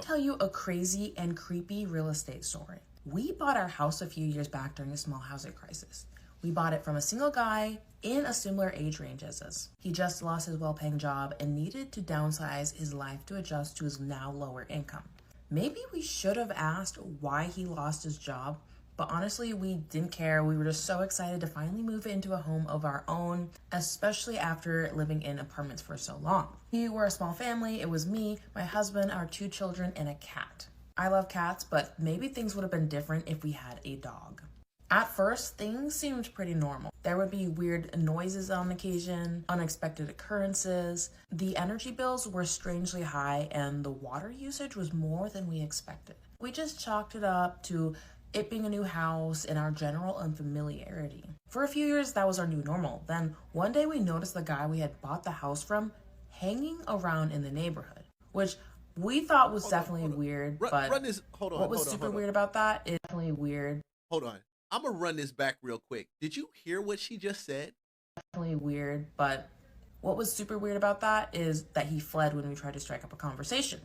Tell you a crazy and creepy real estate story. We bought our house a few years back during a small housing crisis. We bought it from a single guy in a similar age range as us. He just lost his well-paying job and needed to downsize his life to adjust to his now lower income. Maybe we should have asked why he lost his job, but honestly, we didn't care. We were just so excited to finally move into a home of our own, especially after living in apartments for so long. We were a small family. It was me, my husband, our 2 children, and a cat. I love cats, but maybe things would have been different if we had a dog. At first, things seemed pretty normal. There would be weird noises on occasion, unexpected occurrences. The energy bills were strangely high, and the water usage was more than we expected. We just chalked it up to it being a new house and our general unfamiliarity. For a few years, that was our new normal. Then one day we noticed the guy we had bought the house from hanging around in the neighborhood, which we thought was definitely weird, but what was super weird about that is definitely weird. Hold on. I'm going to run this back real quick. Did you hear what she just said? Definitely weird, but what was super weird about that is that he fled when we tried to strike up a conversation.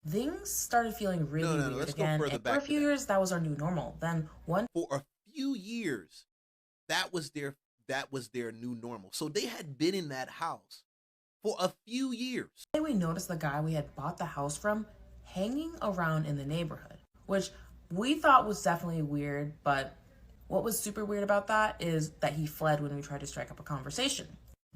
Things started feeling really weird let's again, go further and back for a few years that was our new normal. Then one For a few years, that was their new normal. So they had been in that house for a few years. day we noticed the guy we had bought the house from hanging around in the neighborhood, which we thought was definitely weird, but what was super weird about that is that he fled when we tried to strike up a conversation.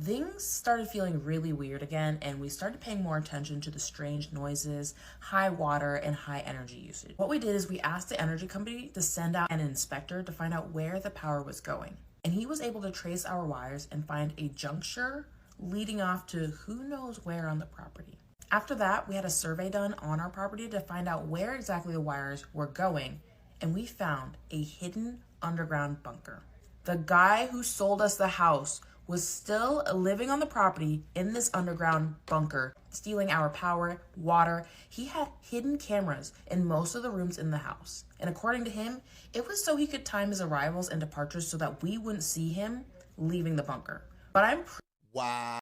Things started feeling really weird again, and we started paying more attention to the strange noises, high water, and high energy usage. What we did is we asked the energy company to send out an inspector to find out where the power was going. And he was able to trace our wires and find a juncture leading off to who knows where on the property. After that, we had a survey done on our property to find out where exactly the wires were going, and we found a hidden underground bunker. The guy who sold us the house was still living on the property in this underground bunker, stealing our power, water. He had hidden cameras in most of the rooms in the house. And according to him, it was so he could time his arrivals and departures so that we wouldn't see him leaving the bunker. But I'm Wow.